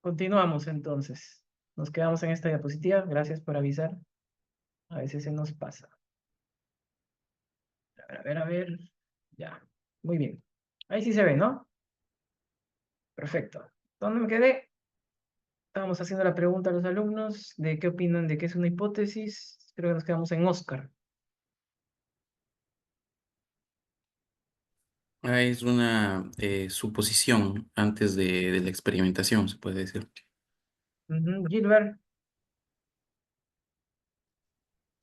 Continuamos entonces. Nos quedamos en esta diapositiva. Gracias por avisar. A veces se nos pasa. A ver. Ya. Muy bien. Ahí sí se ve, ¿no? Perfecto. ¿Dónde me quedé? Estábamos haciendo la pregunta a los alumnos de qué opinan de qué es una hipótesis. Creo que nos quedamos en Oscar. Es una suposición antes de la experimentación, se puede decir. Gilbert.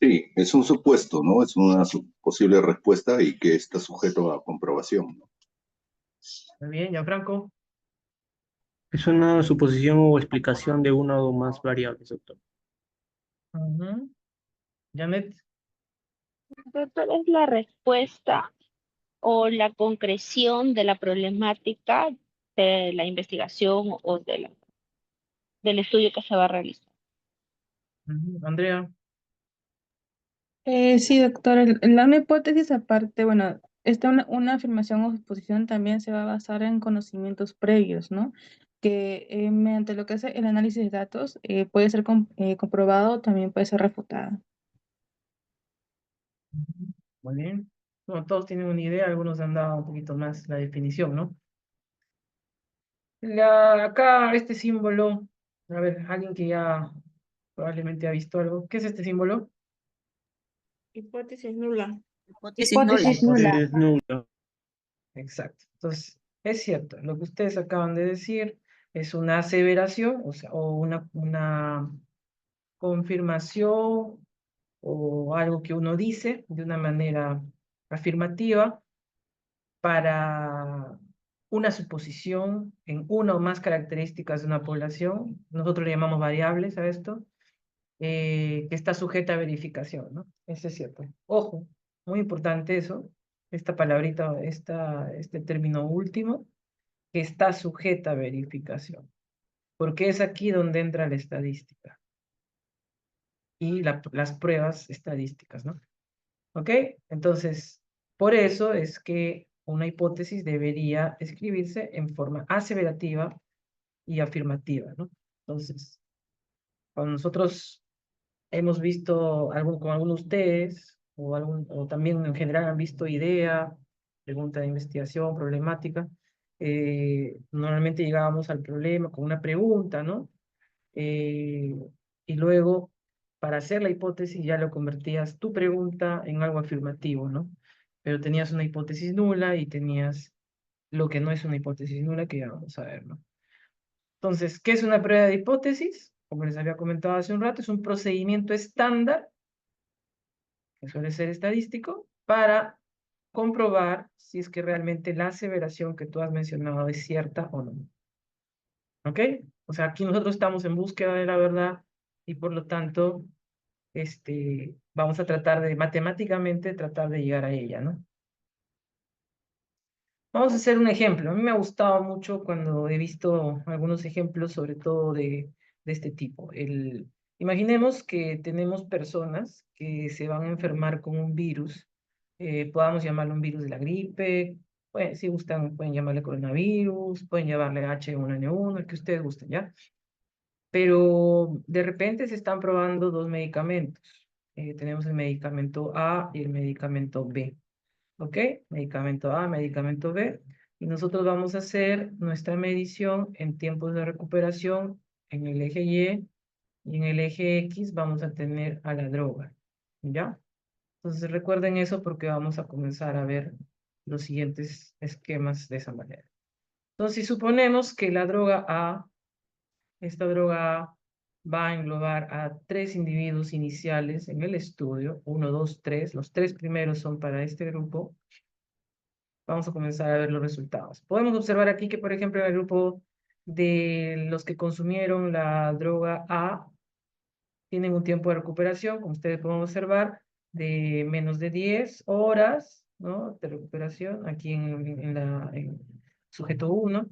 Sí, es un supuesto, ¿no? Es una posible respuesta y que está sujeto a comprobación, ¿no? Muy bien, Gianfranco. Es una suposición o explicación de una o más variables, doctor. Janet. Doctor, es la respuesta o la concreción de la problemática de la investigación o del estudio que se va a realizar. Andrea. Sí, doctor, una hipótesis aparte, bueno, una afirmación o exposición también se va a basar en conocimientos previos, ¿no? Que mediante lo que hace el análisis de datos puede ser comprobado, también puede ser refutado. Muy bien. Bueno, todos tienen una idea, algunos han dado un poquito más la definición, ¿no? Acá este símbolo, a ver, alguien que ya probablemente ha visto algo. ¿Qué es este símbolo? Hipótesis nula. Hipótesis nula. Hipótesis nula. Es nulo. Exacto. Entonces, es cierto, lo que ustedes acaban de decir es una aseveración, o sea, o una confirmación o algo que uno dice de una manera afirmativa para una suposición en una o más características de una población. Nosotros le llamamos variables a esto, que está sujeta a verificación, ¿no? Eso es cierto. Ojo, muy importante eso, esta palabrita, este término último, que está sujeta a verificación, porque es aquí donde entra la estadística y las pruebas estadísticas, ¿no? ¿Ok? Entonces, por eso es que una hipótesis debería escribirse en forma aseverativa y afirmativa, ¿no? Entonces, cuando nosotros hemos visto con algunos de ustedes, o también en general han visto idea, pregunta de investigación, problemática, normalmente llegábamos al problema con una pregunta, ¿no? Eh, y luego, para hacer la hipótesis, ya lo convertías tu pregunta en algo afirmativo, ¿no? Pero tenías una hipótesis nula y tenías lo que no es una hipótesis nula, que ya vamos a ver, ¿no? Entonces, ¿qué es una prueba de hipótesis? Como les había comentado hace un rato, es un procedimiento estándar, que suele ser estadístico, para comprobar si es que realmente la aseveración que tú has mencionado es cierta o no. ¿Ok? O sea, aquí nosotros estamos en búsqueda de la verdad y por lo tanto, vamos a tratar de matemáticamente tratar de llegar a ella, ¿no? Vamos a hacer un ejemplo. A mí me ha gustado mucho cuando he visto algunos ejemplos, sobre todo de este tipo. Imaginemos que tenemos personas que se van a enfermar con un virus, podamos llamarlo un virus de la gripe, pues, si gustan pueden llamarle coronavirus, pueden llamarle H1N1, el que ustedes gusten, ¿ya? Pero de repente se están probando dos medicamentos. Tenemos el medicamento A y el medicamento B. ¿Ok? Medicamento A, medicamento B. Y nosotros vamos a hacer nuestra medición en tiempos de recuperación en el eje y en el eje X vamos a tener a la droga. ¿Ya? Entonces recuerden eso porque vamos a comenzar a ver los siguientes esquemas de esa manera. Entonces, si suponemos que la droga A, esta droga A va a englobar a 3 individuos iniciales en el estudio, 1, 2, 3, los 3 primeros son para este grupo. Vamos a comenzar a ver los resultados. Podemos observar aquí que, por ejemplo, en el grupo de los que consumieron la droga A, tienen un tiempo de recuperación, como ustedes pueden observar, de menos de 10 horas, ¿no? De recuperación, aquí en sujeto 1.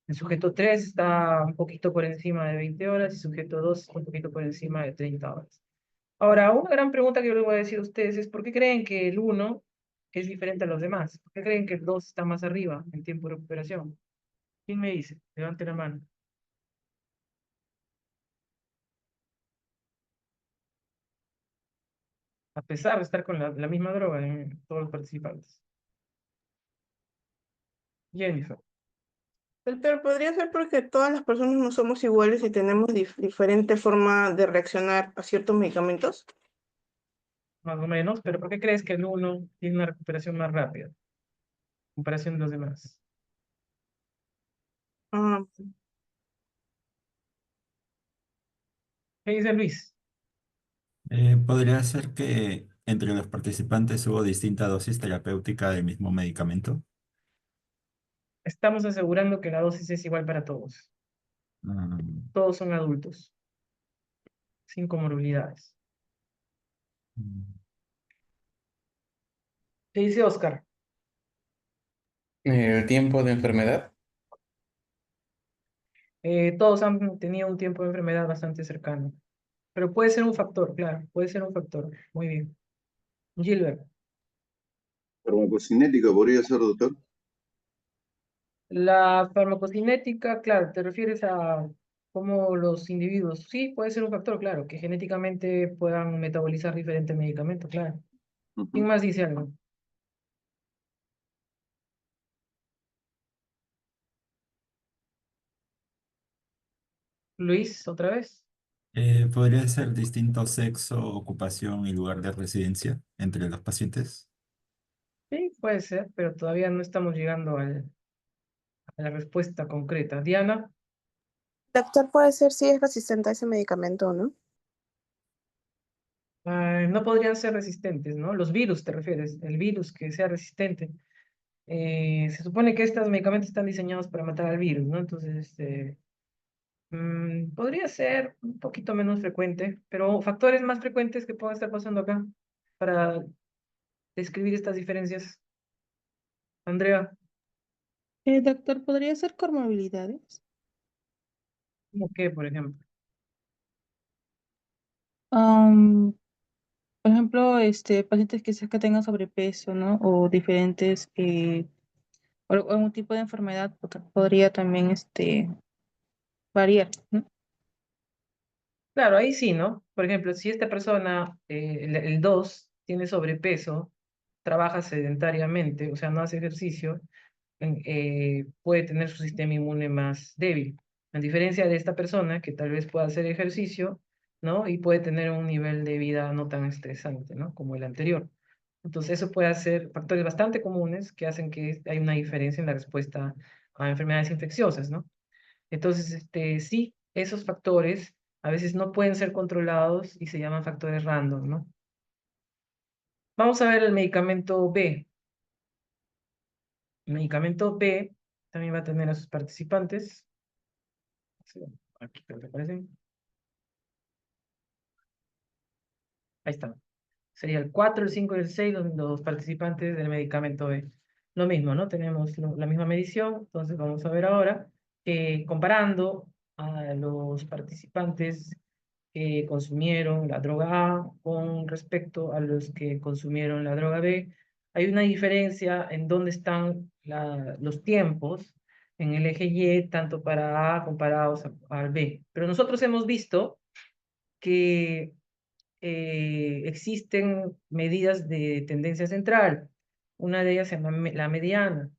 El sujeto 3 está un poquito por encima de 20 horas y sujeto 2 un poquito por encima de 30 horas. Ahora, una gran pregunta que yo les voy a decir a ustedes es, ¿por qué creen que el 1 es diferente a los demás? ¿Por qué creen que el 2 está más arriba en tiempo de recuperación? ¿Quién me dice? Levante la mano. a pesar de estar con la misma droga en todos los participantes. Jennifer. Doctor, podría ser porque todas las personas no somos iguales y tenemos diferente forma de reaccionar a ciertos medicamentos. Más o menos, pero ¿por qué crees que el uno tiene una recuperación más rápida en comparación de los demás? Ah, ¿Qué dice Luis? ¿Podría ser que entre los participantes hubo distinta dosis terapéutica del mismo medicamento? Estamos asegurando que la dosis es igual para todos. Mm, Todos son adultos, sin comorbilidades. mm. ¿Qué dice Oscar? El tiempo de enfermedad. Todos han tenido un tiempo de enfermedad bastante cercano. Pero puede ser un factor, claro, puede ser un factor. Muy bien. Gilbert. Farmacocinética podría ser, doctor. La farmacocinética, claro, te refieres a cómo los individuos, sí, puede ser un factor, claro, que genéticamente puedan metabolizar diferentes medicamentos, claro. ¿Quién Ujú. más dice algo? Luis, otra vez. ¿Podría ser distinto sexo, ocupación y lugar de residencia entre los pacientes? Sí, puede ser, pero todavía no estamos llegando a la respuesta concreta. Diana, Doctor, puede ser si es resistente a ese medicamento, ¿no? no podrían ser resistentes, ¿no? Los virus, te refieres, el virus que sea resistente. Se supone que estos medicamentos están diseñados para matar al virus, ¿no? Entonces, podría ser un poquito menos frecuente, pero factores más frecuentes que puedan estar pasando acá para describir estas diferencias. Andrea, Doctor, ¿podría ser comorbilidades? ¿cómo qué, por ejemplo? Am, por ejemplo, pacientes que tengan sobrepeso, ¿no? O diferentes, o algún tipo de enfermedad podría también, variar, ¿no? Claro, ahí sí, ¿no? Por ejemplo, si esta persona, el 2, tiene sobrepeso, trabaja sedentariamente, o sea, no hace ejercicio, puede tener su sistema inmune más débil. A diferencia de esta persona que tal vez pueda hacer ejercicio, ¿no? Y puede tener un nivel de vida no tan estresante, ¿no? Como el anterior. Entonces, eso puede ser factores bastante comunes que hacen que hay una diferencia en la respuesta a enfermedades infecciosas, ¿no? Entonces, sí, esos factores a veces no pueden ser controlados y se llaman factores random, ¿no? Vamos a ver el medicamento B. El medicamento B también va a tener a sus participantes. Sí, aquí creo que aparecen. Ahí están. Sería el 4, el 5 y el 6 los participantes del medicamento B. Lo mismo, ¿no? Tenemos la misma medición, entonces vamos a ver ahora, comparando a los participantes que consumieron la droga A con respecto a los que consumieron la droga B. Hay una diferencia en dónde están los tiempos en el eje Y, tanto para A comparados al B. Pero nosotros hemos visto que existen medidas de tendencia central. Una de ellas se llama la mediana,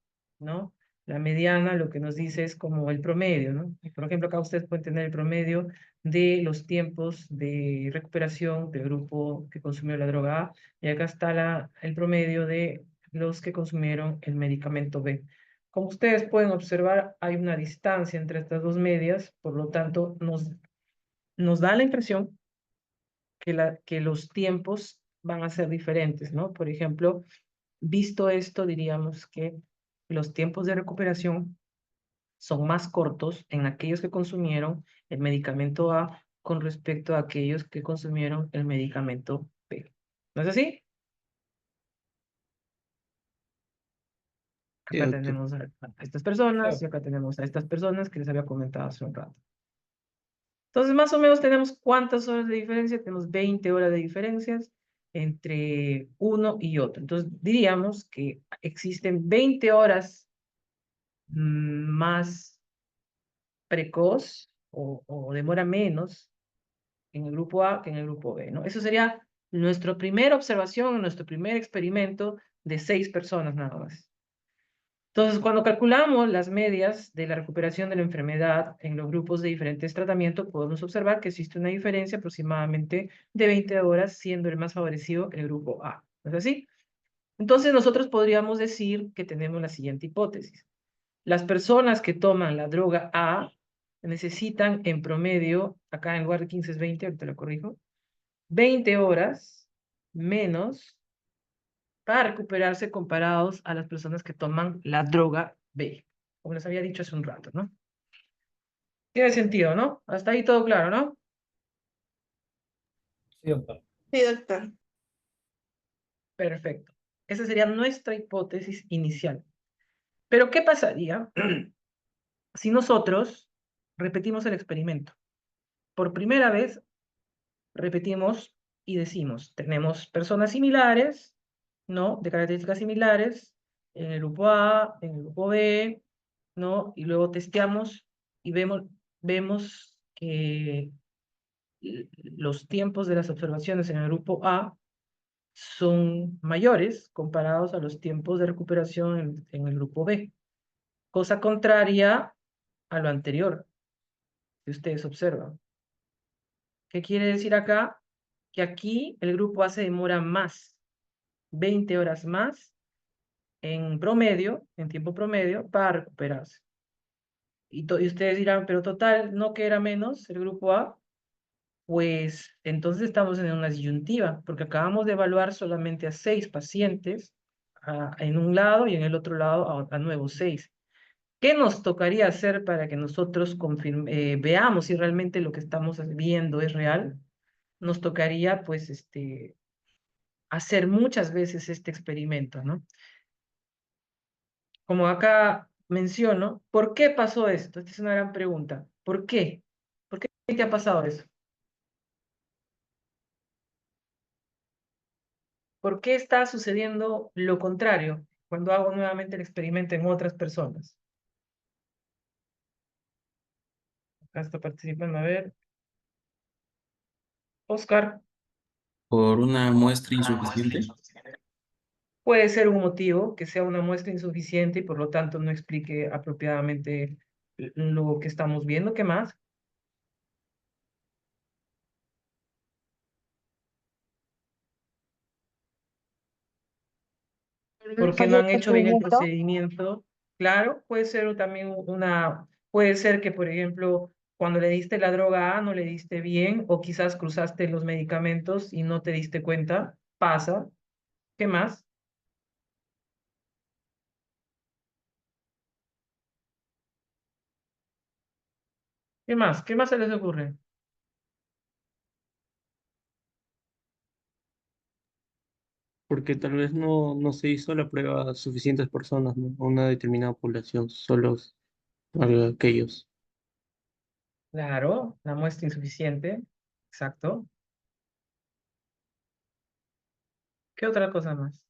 ¿no? La mediana lo que nos dice es como el promedio, ¿no? Por ejemplo, acá ustedes pueden tener el promedio de los tiempos de recuperación del grupo que consumió la droga A, y acá está el promedio de los que consumieron el medicamento B. Como ustedes pueden observar, hay una distancia entre estas dos medias, por lo tanto, nos da la impresión que los tiempos van a ser diferentes, ¿no? Por ejemplo, visto esto, diríamos que los tiempos de recuperación son más cortos en aquellos que consumieron el medicamento A con respecto a aquellos que consumieron el medicamento B. ¿No es así? Sí, Acá doctor. tenemos a estas personas Claro. y acá tenemos a estas personas que les había comentado hace un rato. Entonces, más o menos tenemos cuántas horas de diferencia, tenemos 20 horas de diferencias entre uno y otro. Entonces, diríamos que existen 20 horas más precoz o demora menos en el grupo A que en el grupo B, ¿no? Eso sería Nuestra primera observación, nuestro primer experimento de 6 personas nada más. Entonces, cuando calculamos las medias de la recuperación de la enfermedad en los grupos de diferentes tratamientos, podemos observar que existe una diferencia aproximadamente de 20 horas, siendo el más favorecido el grupo A. ¿No es así? Entonces, nosotros podríamos decir que tenemos la siguiente hipótesis. Las personas que toman la droga A necesitan en promedio, acá en lugar de 15 es 20, ahorita lo corrijo, 20 horas menos para recuperarse comparados a las personas que toman la droga B, como les había dicho hace un rato, ¿no? Tiene sentido, ¿no? Hasta ahí todo claro, ¿no? Sí, doctor. Perfecto. Esa sería nuestra hipótesis inicial. Pero, ¿qué pasaría si nosotros repetimos el experimento? Por primera vez, repetimos y decimos, tenemos personas similares, ¿no? De características similares, en el grupo A, en el grupo B, ¿no? Y luego testeamos y vemos que los tiempos de las observaciones en el grupo A son mayores comparados a los tiempos de recuperación en el grupo B. Cosa contraria a lo anterior que ustedes observan. ¿Qué quiere decir acá? Que aquí el grupo A se demora más, 20 horas más en promedio, en tiempo promedio, para recuperarse. Y ustedes dirán, pero total, ¿no que era menos el grupo A? Pues entonces estamos en una disyuntiva, porque acabamos de evaluar solamente a 6 pacientes en un lado y en el otro lado a nuevos 6. ¿Qué nos tocaría hacer para que nosotros veamos si realmente lo que estamos viendo es real? Nos tocaría, pues, hacer muchas veces este experimento, ¿no? Como acá menciono, ¿por qué pasó esto? Esta es una gran pregunta. ¿Por qué? ¿Por qué te ha pasado eso? ¿Por qué está sucediendo lo contrario cuando hago nuevamente el experimento en otras personas? Acá está participando, a ver. Oscar, Por una muestra insuficiente. puede ser un motivo que sea una muestra insuficiente y por lo tanto no explique apropiadamente lo que estamos viendo. ¿Qué más? Porque no Fallo han de hecho bien el procedimiento. procedimiento. Claro, puede ser también puede ser que, por ejemplo, cuando le diste la droga A no le diste bien, o quizás cruzaste los medicamentos y no te diste cuenta. Pasa. ¿Qué más? ¿Qué más? ¿Qué más se les ocurre? Porque tal vez no se hizo la prueba a suficientes personas, ¿no? A una determinada población, solo a aquellos. Claro, la muestra insuficiente. Exacto. ¿Qué otra cosa más?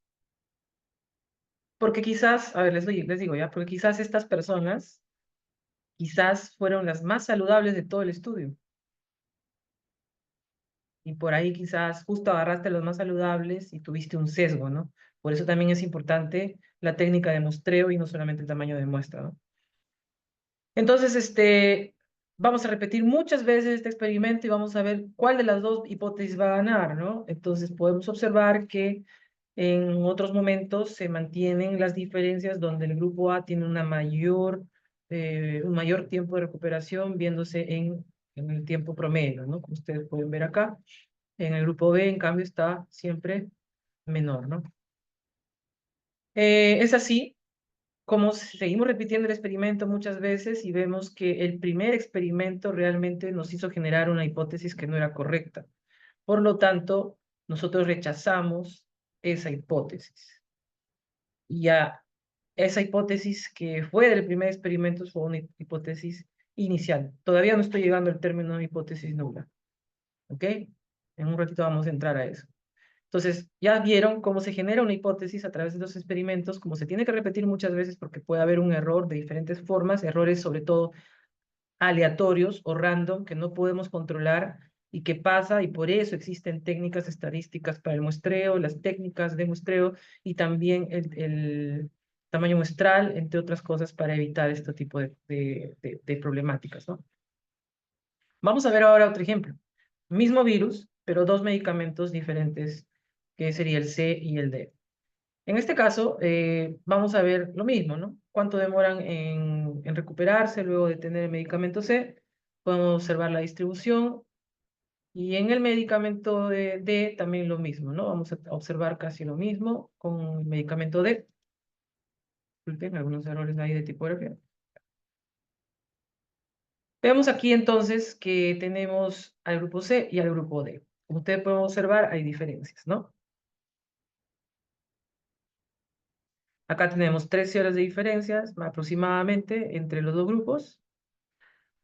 Porque quizás, a ver, les digo ya, porque quizás estas personas, quizás fueron las más saludables de todo el estudio. Y por ahí quizás justo agarraste los más saludables y tuviste un sesgo, ¿no? Por eso también es importante la técnica de muestreo y no solamente el tamaño de muestra, ¿no? Entonces, vamos a repetir muchas veces este experimento y vamos a ver cuál de las dos hipótesis va a ganar, ¿no? Entonces podemos observar que en otros momentos se mantienen las diferencias donde el grupo A tiene un mayor tiempo de recuperación viéndose en el tiempo promedio, ¿no? Como ustedes pueden ver acá. En el grupo B, en cambio, está siempre menor, ¿no? Es así como seguimos repitiendo el experimento muchas veces y vemos que el primer experimento realmente nos hizo generar una hipótesis que no era correcta. Por lo tanto, nosotros rechazamos esa hipótesis. Y ya esa hipótesis que fue del primer experimento fue una hipótesis inicial. Todavía no estoy llegando al término de hipótesis nula. ¿Ok? En un ratito vamos a entrar a eso. Entonces, ya vieron cómo se genera una hipótesis a través de los experimentos, cómo se tiene que repetir muchas veces porque puede haber un error de diferentes formas, errores sobre todo aleatorios o random que no podemos controlar ¿Y qué pasa? Y por eso existen técnicas estadísticas para el muestreo, las técnicas de muestreo y también el tamaño muestral, entre otras cosas, para evitar este tipo de problemáticas, ¿no? Vamos a ver ahora otro ejemplo. Mismo virus, pero dos medicamentos diferentes, que sería el C y el D. En este caso, vamos a ver lo mismo, ¿no? Cuánto demoran en recuperarse luego de tener el medicamento C. Podemos observar la distribución. Y en el medicamento D también lo mismo, ¿no? Vamos a observar casi lo mismo con el medicamento D. Disculpen, algunos errores ahí de tipografía. Vemos aquí entonces que tenemos al grupo C y al grupo D. Como ustedes pueden observar, hay diferencias, ¿no? Acá tenemos 13 horas de diferencias aproximadamente entre los dos grupos.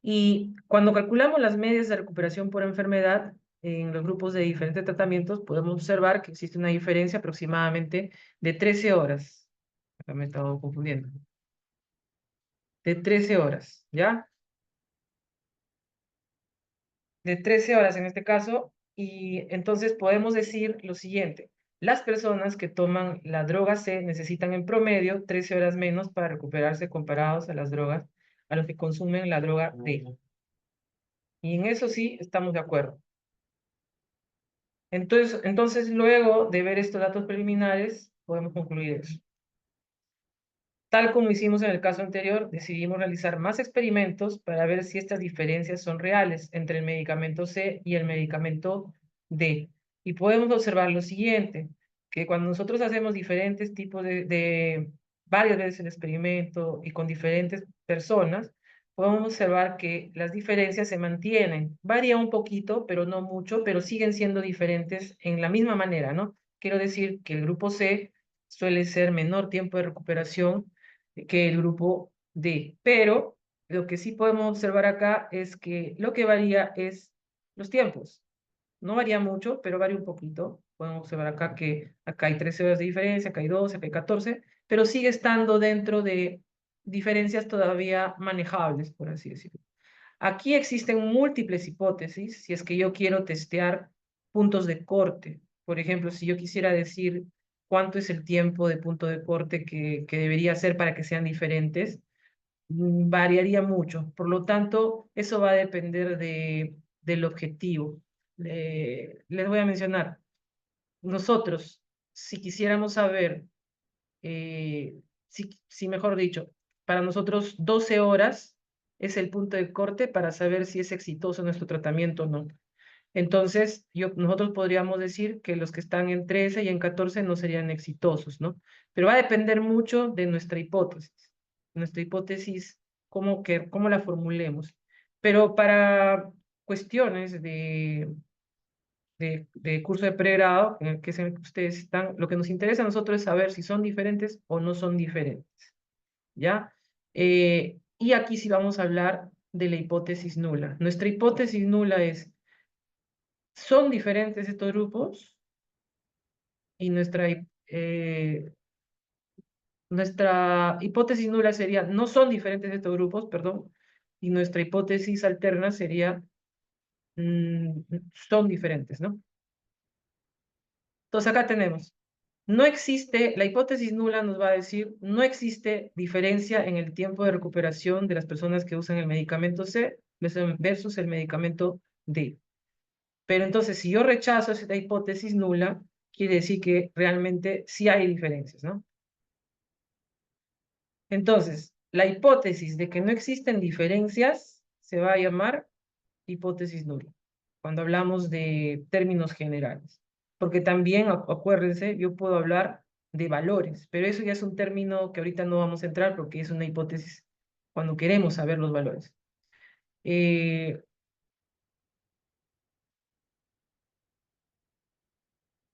Y cuando calculamos las medias de recuperación por enfermedad en los grupos de diferentes tratamientos, podemos observar que existe una diferencia aproximadamente de 13 horas. Acá me he estado confundiendo. De 13 horas, ¿ya? De 13 horas en este caso. Y entonces podemos decir lo siguiente. Las personas que toman la droga C necesitan en promedio 13 horas menos para recuperarse comparados a las drogas, a los que consumen la droga D. Y en eso sí estamos de acuerdo. Entonces, luego de ver estos datos preliminares, podemos concluir eso. Tal como hicimos en el caso anterior, decidimos realizar más experimentos para ver si estas diferencias son reales entre el medicamento C y el medicamento D. Y podemos observar lo siguiente, que cuando nosotros hacemos diferentes tipos varias veces el experimento y con diferentes personas, podemos observar que las diferencias se mantienen. Varía un poquito, pero no mucho, pero siguen siendo diferentes en la misma manera, ¿no? Quiero decir que el grupo C suele ser menor tiempo de recuperación que el grupo D. Pero lo que sí podemos observar acá es que lo que varía es los tiempos. No varía mucho, pero varía un poquito. Podemos observar acá que acá hay 13 horas de diferencia, acá hay 12, acá hay 14, pero sigue estando dentro de diferencias todavía manejables, por así decirlo. Aquí existen múltiples hipótesis si es que yo quiero testear puntos de corte. Por ejemplo, si yo quisiera decir cuánto es el tiempo de punto de corte que debería ser para que sean diferentes, variaría mucho. Por lo tanto, eso va a depender del objetivo. Les voy a mencionar, nosotros, si quisiéramos saber, si mejor dicho, para nosotros 12 horas es el punto de corte para saber si es exitoso nuestro tratamiento o no. Entonces, nosotros podríamos decir que los que están en 13 y en 14 no serían exitosos, ¿no? Pero va a depender mucho de nuestra hipótesis. Nuestra hipótesis, cómo la formulemos. Pero para cuestiones de curso de pregrado, que es en el que ustedes están, lo que nos interesa a nosotros es saber si son diferentes o no son diferentes, ¿ya? Y aquí sí vamos a hablar de la hipótesis nula. Nuestra hipótesis nula es, ¿son diferentes estos grupos? Y nuestra hipótesis nula sería, no son diferentes estos grupos, perdón, y nuestra hipótesis alterna sería, son diferentes, ¿no? Entonces acá tenemos, no existe, la hipótesis nula nos va a decir, no existe diferencia en el tiempo de recuperación de las personas que usan el medicamento C versus el medicamento D. Pero entonces, si yo rechazo esta hipótesis nula, quiere decir que realmente sí hay diferencias, ¿no? Entonces, la hipótesis de que no existen diferencias se va a llamar hipótesis nula, cuando hablamos de términos generales. Porque también, acuérdense, yo puedo hablar de valores, pero eso ya es un término que ahorita no vamos a entrar porque es una hipótesis cuando queremos saber los valores.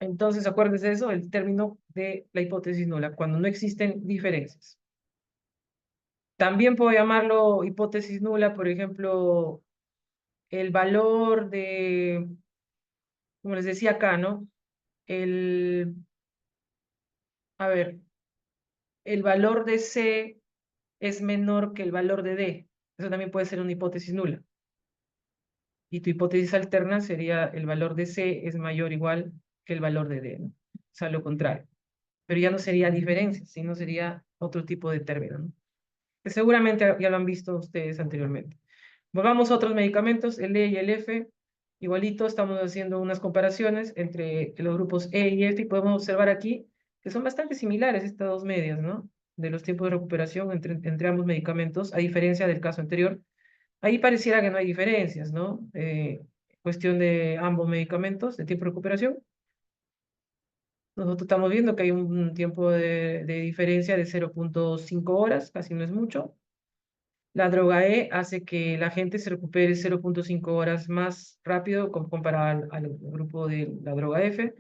Entonces, acuérdense de eso, el término de la hipótesis nula, cuando no existen diferencias. También puedo llamarlo hipótesis nula, por ejemplo, el valor como les decía acá, ¿no? A ver, el valor de C es menor que el valor de D. Eso también puede ser una hipótesis nula. Y tu hipótesis alterna sería el valor de C es mayor o igual que el valor de D, ¿no? O sea, lo contrario. Pero ya no sería diferencia, sino sería otro tipo de término, ¿no? Que seguramente ya lo han visto ustedes anteriormente. Volvamos a otros medicamentos, el E y el F. Igualito, estamos haciendo unas comparaciones entre los grupos E y F y podemos observar aquí que son bastante similares estas dos medias, ¿no? De los tiempos de recuperación entre ambos medicamentos, a diferencia del caso anterior. Ahí pareciera que no hay diferencias, ¿no? Cuestión de ambos medicamentos, de tiempo de recuperación. Nosotros estamos viendo que hay un tiempo de diferencia de 0.5 horas, casi no es mucho. La droga E hace que la gente se recupere 0.5 horas más rápido comparado al grupo de la droga F.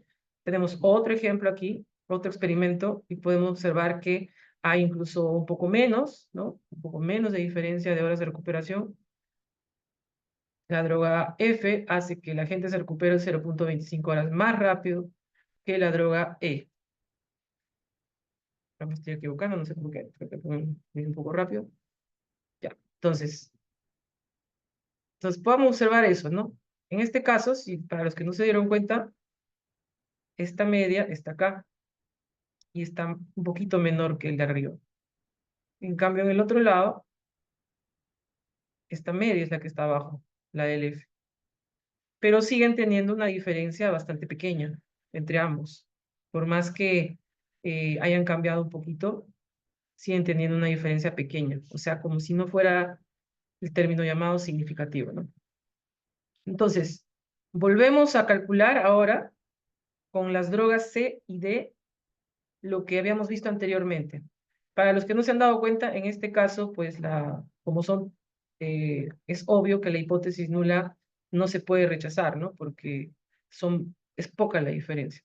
Tenemos otro ejemplo aquí, otro experimento, y podemos observar que hay incluso un poco menos, ¿no? Un poco menos de diferencia de horas de recuperación. La droga F hace que la gente se recupere 0.25 horas más rápido que la droga E. Me estoy equivocando, no sé por qué, creo que es un poco rápido. Ya, entonces podemos observar eso, ¿no? En este caso, si para los que no se dieron cuenta, esta media está acá y está un poquito menor que el de arriba. En cambio, en el otro lado, esta media es la que está abajo, la del F. Pero siguen teniendo una diferencia bastante pequeña entre ambos. Por más que hayan cambiado un poquito, siguen teniendo una diferencia pequeña. O sea, como si no fuera el término llamado significativo, ¿no? Entonces, volvemos a calcular ahora con las drogas C y D lo que habíamos visto anteriormente. Para los que no se han dado cuenta, en este caso, pues como son, es obvio que la hipótesis nula no se puede rechazar, ¿no? Porque es poca la diferencia.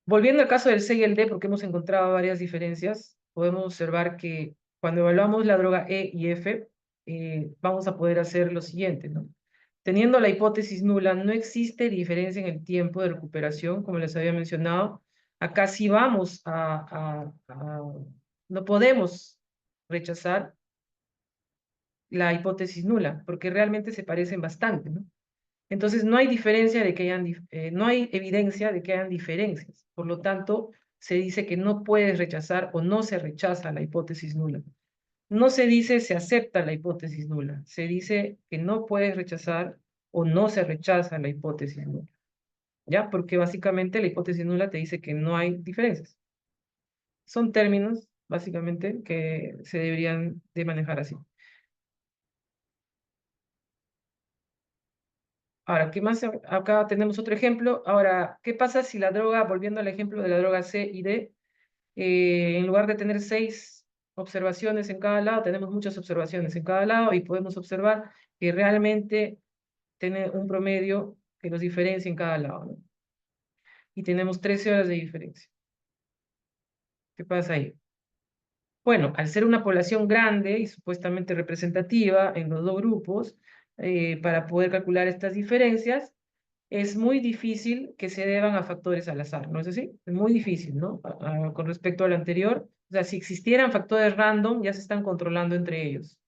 Volviendo al caso del C y el D, porque hemos encontrado varias diferencias, podemos observar que cuando evaluamos la droga E y F, vamos a poder hacer lo siguiente, ¿no? Teniendo la hipótesis nula, no existe diferencia en el tiempo de recuperación, como les había mencionado. Acá sí no podemos rechazar la hipótesis nula, porque realmente se parecen bastante, ¿no? Entonces no hay diferencia de que no hay evidencia de que hayan diferencias. Por lo tanto, se dice que no puedes rechazar o no se rechaza la hipótesis nula. No se dice se acepta la hipótesis nula, se dice que no puedes rechazar o no se rechaza la hipótesis nula. ¿Ya? Porque básicamente la hipótesis nula te dice que no hay diferencias. Son términos, básicamente, que se deberían de manejar así. Ahora, ¿qué más? Acá tenemos otro ejemplo. Ahora, ¿qué pasa si la droga, volviendo al ejemplo de la droga C y D, en lugar de tener 6 observaciones en cada lado, tenemos muchas observaciones en cada lado y podemos observar que realmente tiene un promedio que nos diferencia en cada lado, ¿no? Y tenemos 13 horas de diferencia. ¿Qué pasa ahí? Bueno, al ser una población grande y supuestamente representativa en los dos grupos, para poder calcular estas diferencias, es muy difícil que se deban a factores al azar, ¿no es así? Es muy difícil, ¿no? Con respecto al anterior, o sea, si existieran factores random, ya se están controlando entre ellos.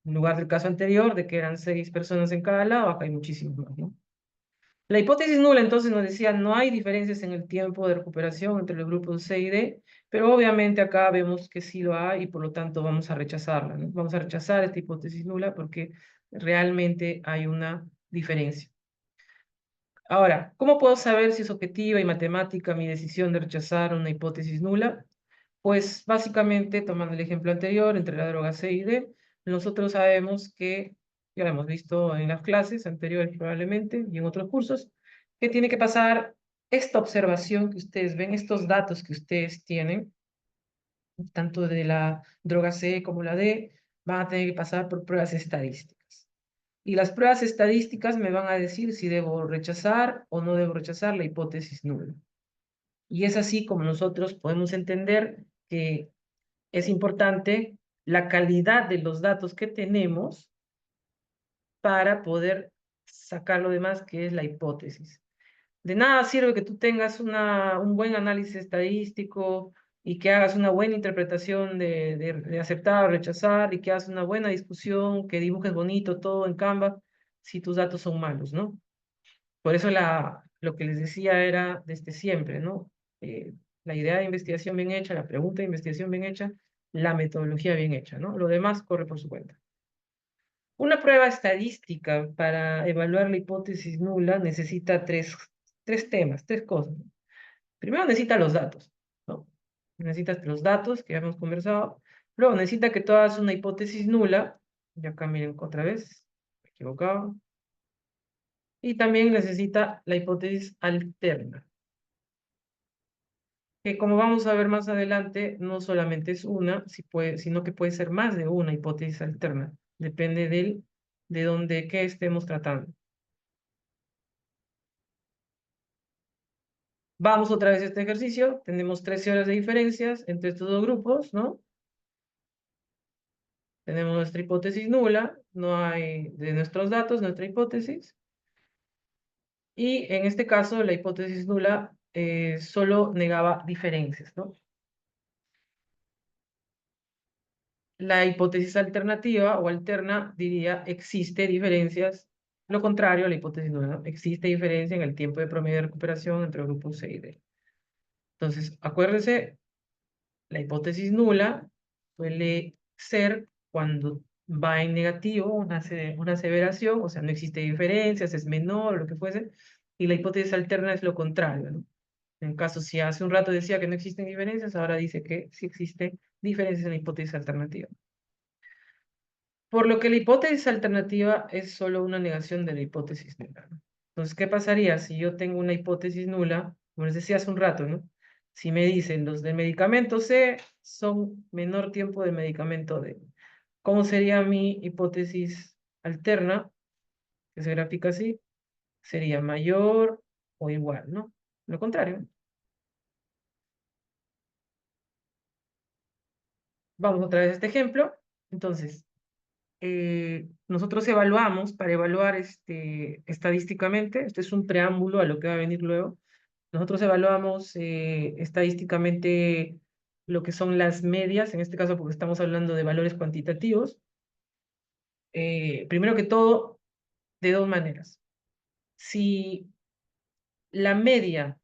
En lugar del caso anterior, de que eran 6 personas en cada lado, acá hay muchísimos más, ¿no? La hipótesis nula entonces nos decía no hay diferencias en el tiempo de recuperación entre los grupos C y D, pero obviamente acá vemos que sí lo hay y por lo tanto vamos a rechazarla, ¿no? Vamos a rechazar esta hipótesis nula porque realmente hay una diferencia. Ahora, ¿cómo puedo saber si es objetiva y matemática mi decisión de rechazar una hipótesis nula? Pues básicamente, tomando el ejemplo anterior, entre la droga C y D, nosotros sabemos que, ya lo hemos visto en las clases anteriores probablemente y en otros cursos, que tiene que pasar esta observación que ustedes ven, estos datos que ustedes tienen, tanto de la droga C como la D, van a tener que pasar por pruebas estadísticas. Y las pruebas estadísticas me van a decir si debo rechazar o no debo rechazar la hipótesis nula. Y es así como nosotros podemos entender que es importante la calidad de los datos que tenemos para poder sacar lo demás, que es la hipótesis. De nada sirve que tú tengas un buen análisis estadístico, y que hagas una buena interpretación de aceptar o rechazar, y que hagas una buena discusión, que dibujes bonito todo en Canva, si tus datos son malos, ¿no? Por eso lo que les decía era desde siempre, ¿no? La idea de investigación bien hecha, la pregunta de investigación bien hecha, la metodología bien hecha, ¿no? Lo demás corre por su cuenta. Una prueba estadística para evaluar la hipótesis nula necesita tres temas, tres cosas. Primero necesita los datos, ¿no? Necesitas los datos que ya hemos conversado. Luego necesita que tú hagas una hipótesis nula. Y acá miren otra vez, me he equivocado. Y también necesita la hipótesis alterna, que como vamos a ver más adelante, no solamente es una, sino que puede ser más de una hipótesis alterna. Depende qué estemos tratando. Vamos otra vez a este ejercicio. Tenemos 13 horas de diferencias entre estos dos grupos, ¿no? Tenemos nuestra hipótesis nula, no hay de nuestros datos, nuestra hipótesis. Y en este caso, la hipótesis nula solo negaba diferencias, ¿no? La hipótesis alternativa o alterna diría existe diferencias. Lo contrario a la hipótesis nula, ¿no? Existe diferencia en el tiempo de promedio de recuperación entre grupos C y D. Entonces, acuérdense, la hipótesis nula suele ser cuando va en negativo una aseveración, o sea, no existe diferencias, es menor, lo que fuese, y la hipótesis alterna es lo contrario, ¿no? En caso, si hace un rato decía que no existen diferencias, ahora dice que sí existen diferencias en la hipótesis alternativa. Por lo que la hipótesis alternativa es solo una negación de la hipótesis nula, ¿no? Entonces, ¿qué pasaría si yo tengo una hipótesis nula? Como les decía hace un rato, ¿no? Si me dicen los del medicamento C son menor tiempo del medicamento D, ¿cómo sería mi hipótesis alterna? Que se grafica así. Sería mayor o igual, ¿no? Lo contrario. Vamos otra vez a este ejemplo. Entonces, nosotros evaluamos, para evaluar estadísticamente, este es un preámbulo a lo que va a venir luego, nosotros evaluamos estadísticamente lo que son las medias, en este caso porque estamos hablando de valores cuantitativos. Primero que todo, de dos maneras. Si la media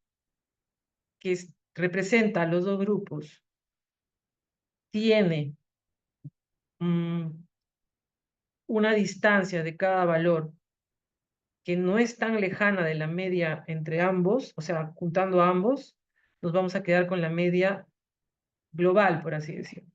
que representa a los dos grupos tiene una distancia de cada valor que no es tan lejana de la media entre ambos, o sea, juntando a ambos, nos vamos a quedar con la media global, por así decirlo.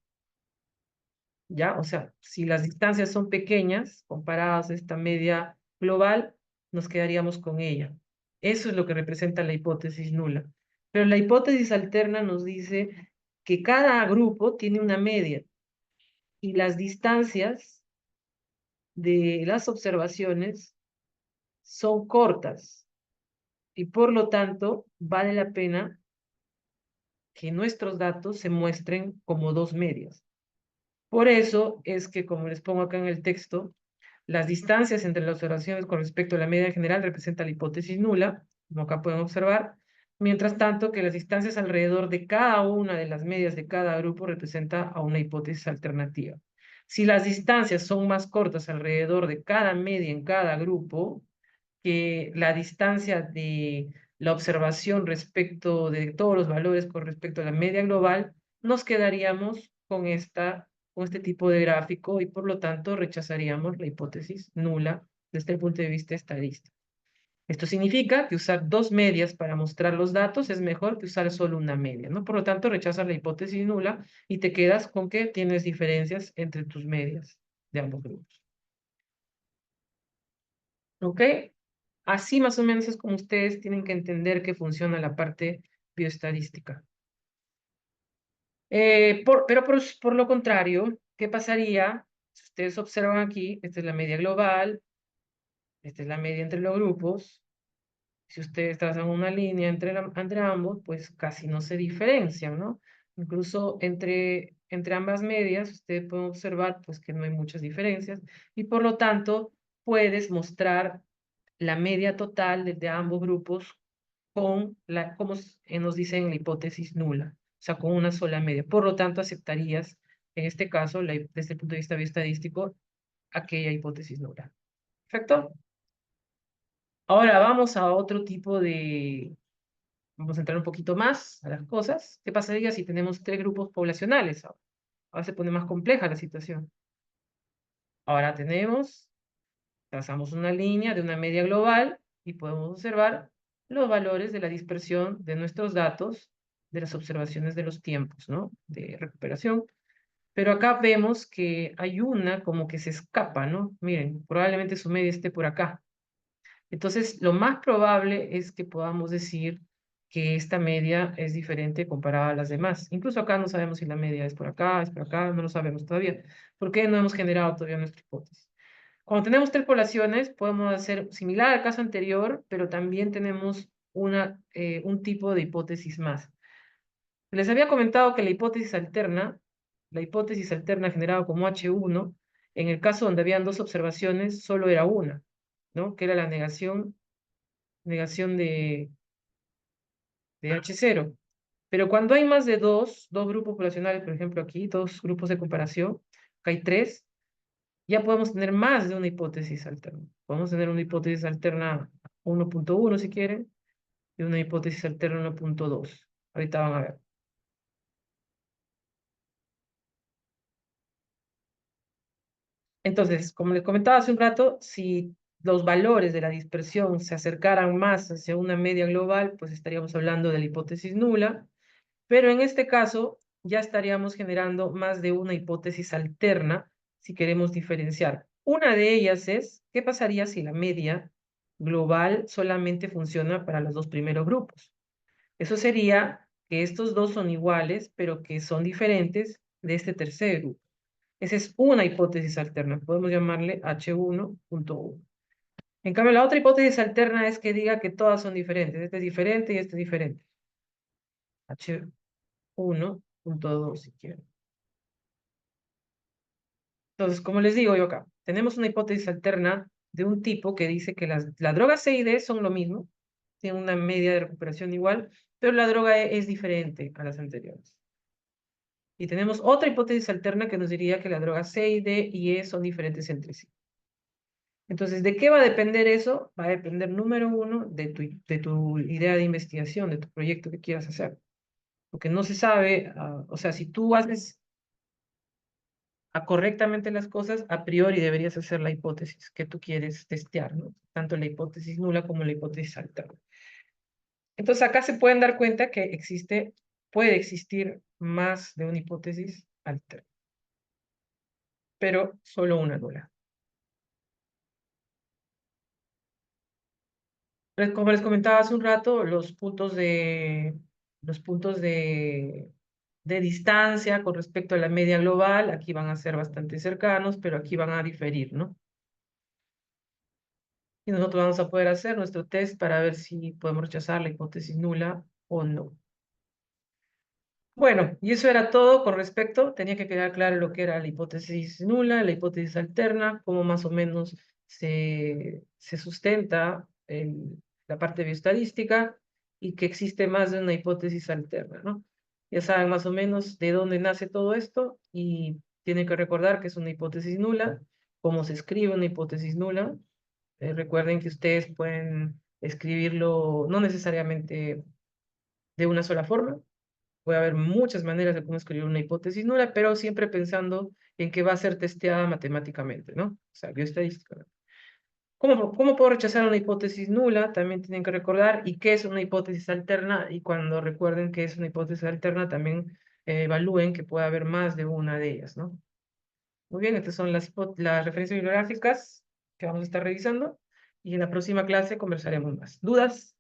¿Ya? O sea, si las distancias son pequeñas, comparadas a esta media global, nos quedaríamos con ella. Eso es lo que representa la hipótesis nula. Pero la hipótesis alterna nos dice que cada grupo tiene una media y las distancias de las observaciones son cortas y por lo tanto vale la pena que nuestros datos se muestren como dos medias. Por eso es que, como les pongo acá en el texto, las distancias entre las observaciones con respecto a la media general representan la hipótesis nula, como acá pueden observar, mientras tanto que las distancias alrededor de cada una de las medias de cada grupo representa a una hipótesis alternativa. Si las distancias son más cortas alrededor de cada media en cada grupo, que la distancia de la observación respecto de todos los valores con respecto a la media global, nos quedaríamos con este tipo de gráfico y por lo tanto rechazaríamos la hipótesis nula desde el punto de vista estadístico. Esto significa que usar dos medias para mostrar los datos es mejor que usar solo una media, ¿no? Por lo tanto, rechazas la hipótesis nula y te quedas con que tienes diferencias entre tus medias de ambos grupos. ¿Ok? Así más o menos es como ustedes tienen que entender que funciona la parte bioestadística. Pero por lo contrario, ¿qué pasaría? Si ustedes observan aquí, esta es la media global, esta es la media entre los grupos. Si ustedes trazan una línea entre ambos, pues casi no se diferencian, ¿no? Incluso entre ambas medias, ustedes pueden observar pues, que no hay muchas diferencias y por lo tanto puedes mostrar la media total de ambos grupos como nos dice en la hipótesis nula. sea, con una sola media. Por lo tanto, aceptarías, en este caso, desde el punto de vista bioestadístico, aquella hipótesis nula. ¿Perfecto? Ahora vamos a otro tipo de... Vamos a entrar un poquito más a las cosas. ¿Qué pasaría si tenemos 3 grupos poblacionales? Ahora se pone más compleja la situación. Ahora trazamos una línea de una media global y podemos observar los valores de la dispersión de nuestros datos, de las observaciones de los tiempos, ¿no? De recuperación. Pero acá vemos que hay una como que se escapa, ¿no? Miren, probablemente su media esté por acá. Entonces, lo más probable es que podamos decir que esta media es diferente comparada a las demás. Incluso acá no sabemos si la media es por acá, no lo sabemos todavía. ¿Por qué no hemos generado todavía nuestra hipótesis? Cuando tenemos 3 poblaciones, podemos hacer similar al caso anterior, pero también tenemos un tipo de hipótesis más. Les había comentado que la hipótesis alterna generada como H1, en el caso donde habían 2 observaciones, solo era una, ¿no? Que era la negación de H0. Pero cuando hay más de dos grupos poblacionales, por ejemplo aquí, 2 grupos de comparación, acá hay 3, ya podemos tener más de una hipótesis alterna. Podemos tener una hipótesis alterna 1.1 si quieren, y una hipótesis alterna 1.2. Ahorita van a ver. Entonces, como les comentaba hace un rato, si los valores de la dispersión se acercaran más hacia una media global, pues estaríamos hablando de la hipótesis nula, pero en este caso ya estaríamos generando más de una hipótesis alterna si queremos diferenciar. Una de ellas es, ¿qué pasaría si la media global solamente funciona para los 2 primeros grupos? Eso sería que estos 2 son iguales, pero que son diferentes de este tercer grupo. Esa es una hipótesis alterna. Podemos llamarle H1.1. En cambio, la otra hipótesis alterna es que diga que todas son diferentes. Este es diferente y este es diferente. H1.2 si quieren. Entonces, como les digo yo acá, tenemos una hipótesis alterna de un tipo que dice que la droga C y D son lo mismo, tienen una media de recuperación igual, pero la droga E es diferente a las anteriores. Y tenemos otra hipótesis alterna que nos diría que la droga C y D y E son diferentes entre sí. Entonces, ¿de qué va a depender eso? Va a depender, número 1, de tu idea de investigación, de tu proyecto que quieras hacer. Porque no se sabe, o sea, si tú haces correctamente las cosas, a priori deberías hacer la hipótesis que tú quieres testear, ¿no? Tanto la hipótesis nula como la hipótesis alterna. Entonces, acá se pueden dar cuenta que puede existir más de una hipótesis alterna, pero solo una nula. Como les comentaba hace un rato, los puntos de distancia con respecto a la media global, aquí van a ser bastante cercanos, pero aquí van a diferir, ¿no? Y nosotros vamos a poder hacer nuestro test para ver si podemos rechazar la hipótesis nula o no. Bueno, y eso era todo con respecto, tenía que quedar claro lo que era la hipótesis nula, la hipótesis alterna, cómo más o menos se sustenta la parte bioestadística y que existe más de una hipótesis alterna, ¿no? Ya saben más o menos de dónde nace todo esto y tienen que recordar que es una hipótesis nula, cómo se escribe una hipótesis nula. Recuerden que ustedes pueden escribirlo no necesariamente de una sola forma. Puede haber muchas maneras de cómo escribir una hipótesis nula, pero siempre pensando en que va a ser testeada matemáticamente, ¿no? O sea, bioestadística. ¿Cómo puedo rechazar una hipótesis nula? También tienen que recordar y qué es una hipótesis alterna, y cuando recuerden qué es una hipótesis alterna, también evalúen que puede haber más de una de ellas, ¿no? Muy bien, estas son las referencias bibliográficas que vamos a estar revisando, y en la próxima clase conversaremos más. ¿Dudas?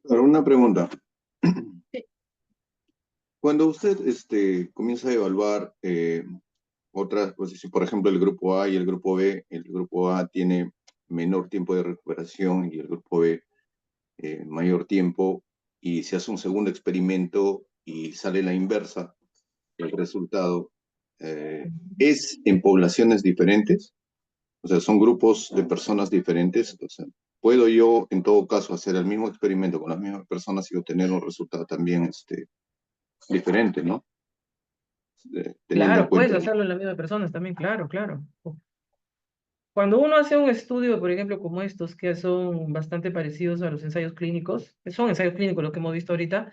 Ahora, una pregunta. Sí. Cuando usted comienza a evaluar otras, pues, si por ejemplo el grupo A y el grupo A tiene menor tiempo de recuperación y el grupo B mayor tiempo, y se hace un segundo experimento y sale la inversa, el resultado, ¿es en poblaciones diferentes? O sea, son grupos de personas diferentes. O sea, puedo yo, en todo caso, hacer el mismo experimento con las mismas personas y obtener un resultado también diferente, ¿no? Teniendo en Claro, puedes cuenta. hacerlo en las mismas personas también, claro, claro. Cuando uno hace un estudio, por ejemplo, como estos, que son bastante parecidos a los ensayos clínicos, que son ensayos clínicos lo que hemos visto ahorita,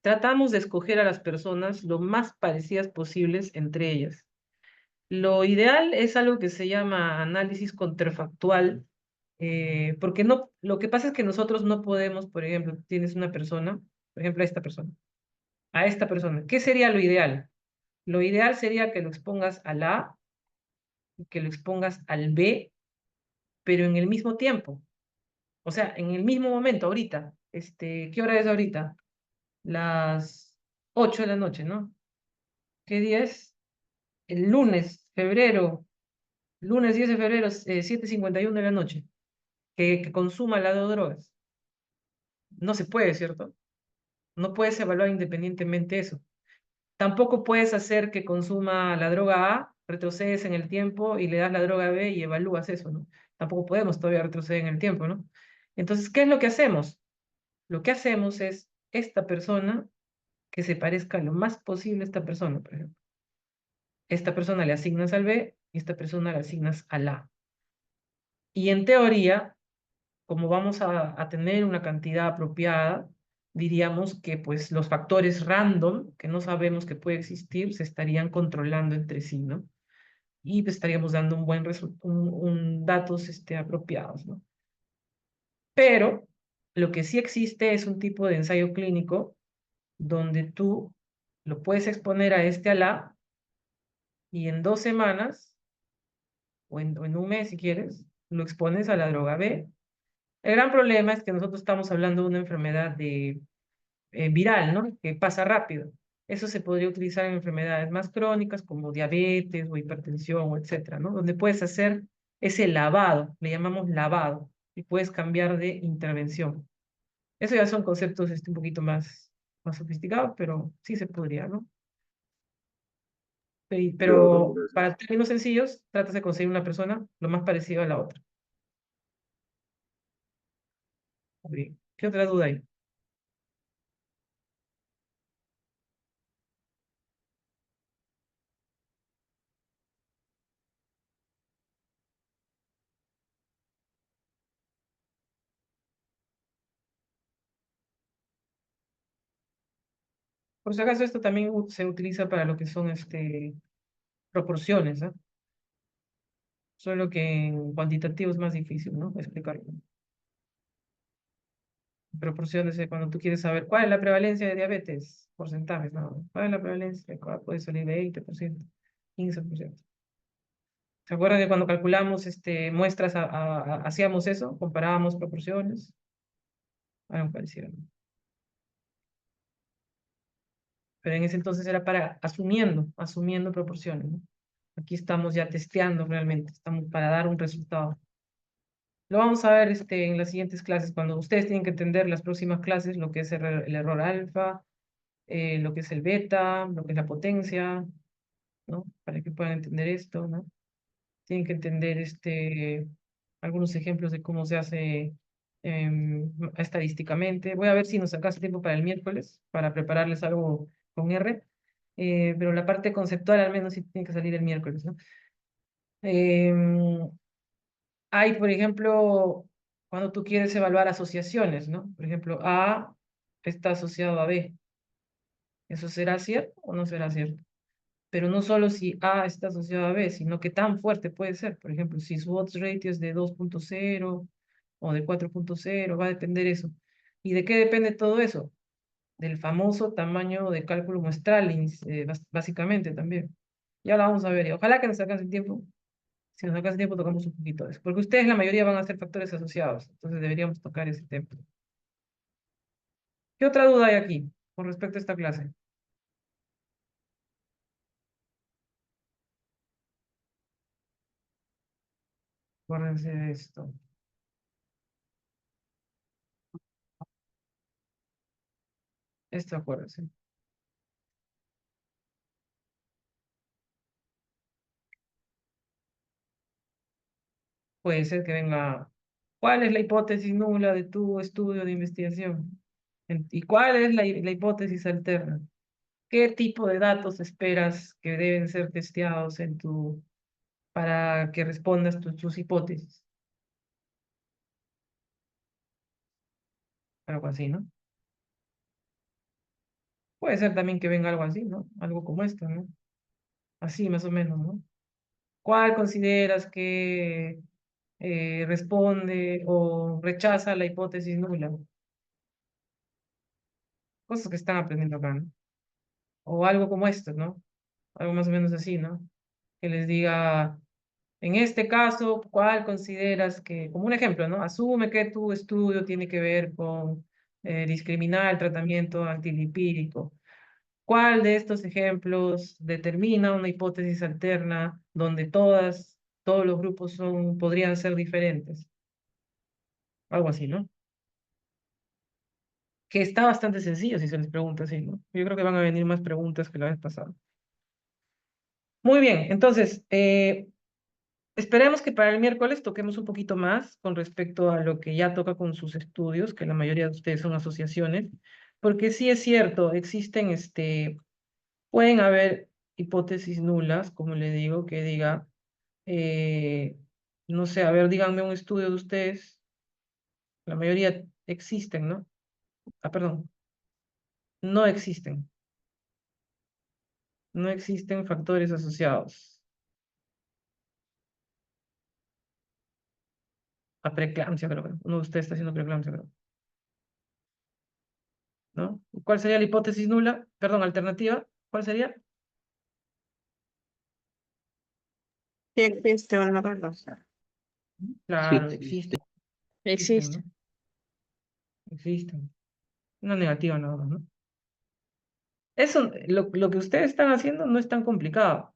tratamos de escoger a las personas lo más parecidas posibles entre ellas. Lo ideal es algo que se llama análisis contrafactual, porque no, lo que pasa es que nosotros no podemos, por ejemplo, tienes una persona, por ejemplo, a esta persona, ¿qué sería lo ideal? Lo ideal sería que lo expongas al A y que lo expongas al B, pero en el mismo tiempo. O sea, en el mismo momento, ahorita. ¿Qué hora es ahorita? Las 8 de la noche, ¿no? ¿Qué día es? El lunes, lunes 10 de febrero, 7:51 de la noche. Que consuma las dos drogas. No se puede, ¿cierto? No puedes evaluar independientemente eso. Tampoco puedes hacer que consuma la droga A, retrocedes en el tiempo y le das la droga B y evalúas eso, ¿no? Tampoco podemos todavía retroceder en el tiempo, ¿no? Entonces, ¿qué es lo que hacemos? Lo que hacemos es esta persona que se parezca lo más posible a esta persona, por ejemplo. Esta persona le asignas al B y esta persona le asignas al A. Y en teoría, como vamos a tener una cantidad apropiada, diríamos que pues los factores random que no sabemos que puede existir se estarían controlando entre sí, ¿no? Y pues, estaríamos dando un buen datos apropiados, ¿no? Pero lo que sí existe es un tipo de ensayo clínico donde tú lo puedes exponer a este ala y en 2 semanas o en un mes si quieres, lo expones a la droga B. El gran problema es que nosotros estamos hablando de una enfermedad viral, ¿no? Que pasa rápido. Eso se podría utilizar en enfermedades más crónicas como diabetes o hipertensión o etcétera, ¿no? Donde puedes hacer ese lavado, le llamamos lavado, y puedes cambiar de intervención. Eso ya son conceptos un poquito más sofisticados, pero sí se podría, ¿no? Claro, Pero para términos sencillos, tratas de conseguir una persona lo más parecida a la otra. Bien. ¿Qué otra duda hay? Por si acaso, esto también se utiliza para lo que son proporciones, ¿no? Solo que en cuantitativo es más difícil, ¿no? Explicarlo. Proporciones, cuando tú quieres saber cuál es la prevalencia de diabetes, porcentajes, ¿no? ¿Cuál es la prevalencia? Puede salir 20%, 15%. ¿Se acuerdan que cuando calculamos muestras hacíamos eso? Comparábamos proporciones. Algo parecido, ¿no? Pero en ese entonces era para asumiendo proporciones, ¿no? Aquí estamos ya testeando realmente, estamos para dar un resultado. Lo vamos a ver en las siguientes clases, cuando ustedes tienen que entender las próximas clases, lo que es el error alfa, lo que es el beta, lo que es la potencia, ¿no? Para que puedan entender esto, ¿no? Tienen que entender algunos ejemplos de cómo se hace estadísticamente. Voy a ver si nos alcanza tiempo para el miércoles, para prepararles algo con R, pero la parte conceptual al menos sí tiene que salir el miércoles, ¿no? Em, Hay, por ejemplo, cuando tú quieres evaluar asociaciones, ¿no? Por ejemplo, A está asociado a B. ¿Eso será cierto o no será cierto? Pero no solo si A está asociado a B, sino que tan fuerte puede ser. Por ejemplo, si su odds ratio es de 2.0 o de 4.0, va a depender eso. ¿Y de qué depende todo eso? Del famoso tamaño de cálculo muestral, básicamente también. Ya lo vamos a ver y ojalá que nos alcance el tiempo. Si nos alcanza el tiempo, tocamos un poquito de eso. Porque ustedes, la mayoría, van a ser factores asociados. Entonces deberíamos tocar ese tema. ¿Qué otra duda hay aquí con respecto a esta clase? Acuérdense de esto. Esto acuérdense. Puede ser que venga ¿Cuál es la hipótesis nula de tu estudio de investigación? ¿Y cuál es la hipótesis alterna? ¿Qué tipo de datos esperas que deben ser testeados para que respondas tus hipótesis? Algo así, ¿no? Puede ser también que venga algo así, ¿no? Algo como esto, ¿no? Así más o menos, ¿no? ¿Cuál consideras que responde o rechaza la hipótesis nula? Cosas que están aprendiendo acá, ¿no? O algo como esto, ¿no? Algo más o menos así, ¿no? Que les diga, en este caso, ¿cuál consideras que, como un ejemplo, ¿no? Asume que tu estudio tiene que ver con discriminar el tratamiento antilipídico. ¿Cuál de estos ejemplos determina una hipótesis alterna donde todos los grupos podrían ser diferentes? Algo así, ¿no? Que está bastante sencillo si se les pregunta así, ¿no? Yo creo que van a venir más preguntas que la vez pasada. Muy bien, entonces, esperemos que para el miércoles toquemos un poquito más con respecto a lo que ya toca con sus estudios, que la mayoría de ustedes son asociaciones, porque sí es cierto, pueden haber hipótesis nulas, como le digo, que diga, no sé, a ver, díganme un estudio de ustedes, la mayoría existen, ¿no? Ah, perdón, no existen, no existen factores asociados a preeclampsia, creo que uno de ustedes está haciendo preeclampsia, creo, ¿no? ¿Cuál sería la hipótesis nula? Perdón, alternativa, ¿cuál sería? Sí existe una relación. Sí Claro, existe. existen, Existe. ¿no? Existen. Una negativa nada más, ¿no? Eso, lo que ustedes están haciendo no es tan complicado,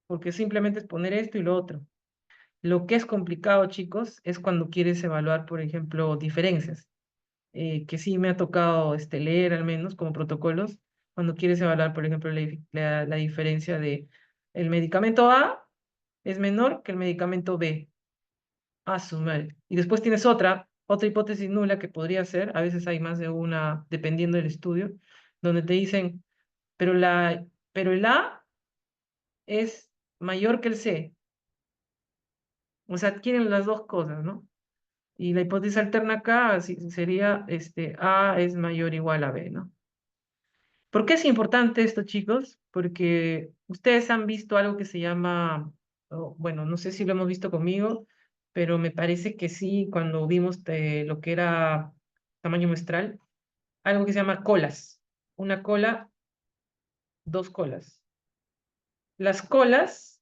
porque simplemente es poner esto y lo otro. Lo que es complicado, chicos, es cuando quieres evaluar, por ejemplo, diferencias, que sí me ha tocado leer al menos como protocolos, cuando quieres evaluar, por ejemplo, la diferencia de el medicamento A es menor que el medicamento B. A su madre. Y después tienes otra hipótesis nula que podría ser, a veces hay más de una, dependiendo del estudio, donde te dicen, pero el A es mayor que el C. O sea, quieren las dos cosas, ¿no? Y la hipótesis alterna acá sería, A es mayor o igual a B, ¿no? ¿Por qué es importante esto, chicos? Porque ustedes han visto algo que se llama, bueno, no sé si lo hemos visto conmigo, pero me parece que sí, cuando vimos lo que era tamaño muestral, algo que se llama colas. Una cola, dos colas. Las colas,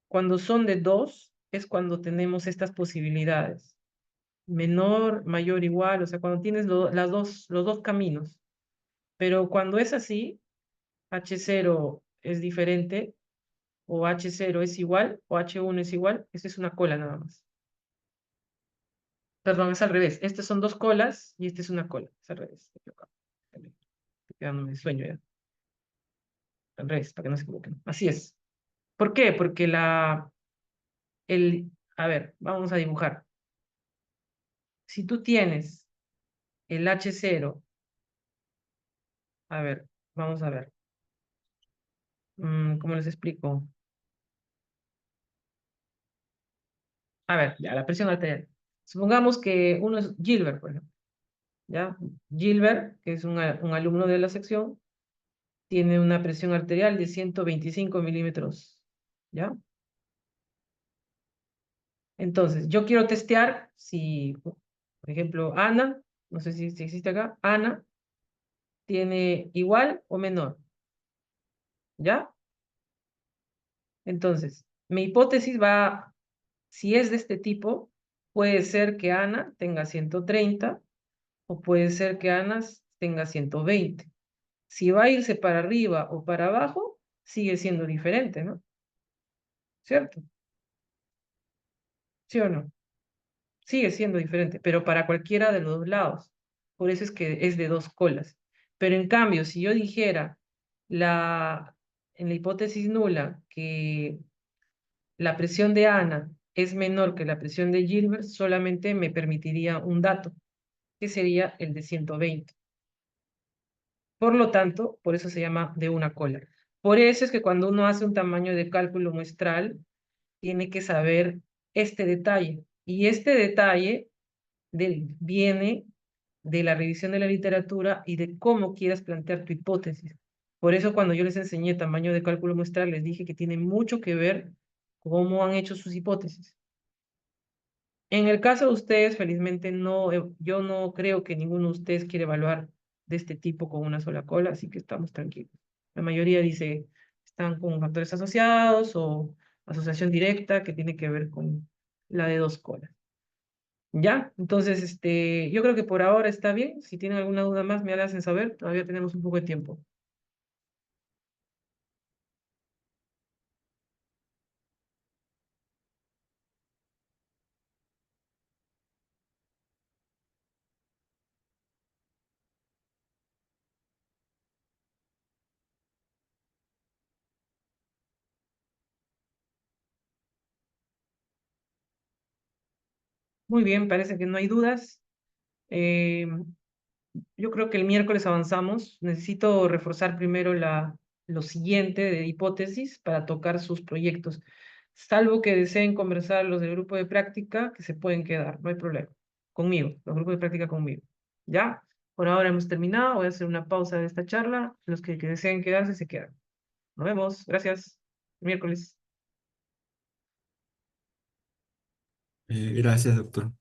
cuando son de dos, es cuando tenemos estas posibilidades. Menor, mayor, igual, o sea, cuando tienes los dos caminos. Pero cuando es así, H0 es diferente, o H0 es igual, o H1 es igual, esa es una cola nada más. Perdón, es al revés. Estas son dos colas y esta es una cola. Es al revés. Estoy quedándome de sueño ya. Al revés, para que no se equivoquen. Así es. ¿Por qué? Porque a ver, vamos a dibujar. Si tú tienes el H0, a ver, vamos a ver. ¿Cómo les explico? A ver, ya, la presión arterial. Supongamos que uno es Gilbert, por ejemplo. ¿Ya? Gilbert, que es un alumno de la sección, tiene una presión arterial de 125 milímetros. ¿Ya? Entonces, yo quiero testear si, por ejemplo, Ana, no sé si existe acá, Ana tiene igual o menor. ¿Ya? Entonces, mi hipótesis si es de este tipo, puede ser que Ana tenga 130 o puede ser que Ana tenga 120. Si va a irse para arriba o para abajo, sigue siendo diferente, ¿no? ¿Cierto? ¿Sí o no? Sigue siendo diferente, pero para cualquiera de los dos lados. Por eso es que es de dos colas. Pero en cambio, si yo dijera en la hipótesis nula que la presión de Ana es menor que la presión de Gilbert, solamente me permitiría un dato, que sería el de 120. Por lo tanto, por eso se llama de una cola. Por eso es que cuando uno hace un tamaño de cálculo muestral, tiene que saber este detalle. Y este detalle viene de la revisión de la literatura y de cómo quieras plantear tu hipótesis. Por eso cuando yo les enseñé tamaño de cálculo muestral, les dije que tiene mucho que ver cómo han hecho sus hipótesis. En el caso de ustedes, felizmente no, yo no creo que ninguno de ustedes quiere evaluar de este tipo con una sola cola, así que estamos tranquilos. La mayoría dice están con factores asociados o asociación directa que tiene que ver con la de dos colas. ¿Ya? Entonces, yo creo que por ahora está bien. Si tienen alguna duda más, me la hacen saber. Todavía tenemos un poco de tiempo. Muy bien, parece que no hay dudas. Eh, yo creo que el miércoles avanzamos. Necesito reforzar primero lo siguiente de hipótesis para tocar sus proyectos. Salvo que deseen conversar los del grupo de práctica, que se pueden quedar, no hay problema. Conmigo, los grupos de práctica conmigo. ¿Ya? Por ahora hemos terminado. Voy a hacer una pausa de esta charla. Los que deseen quedarse, se quedan. Nos vemos. Gracias. Miércoles. Gracias, doctor.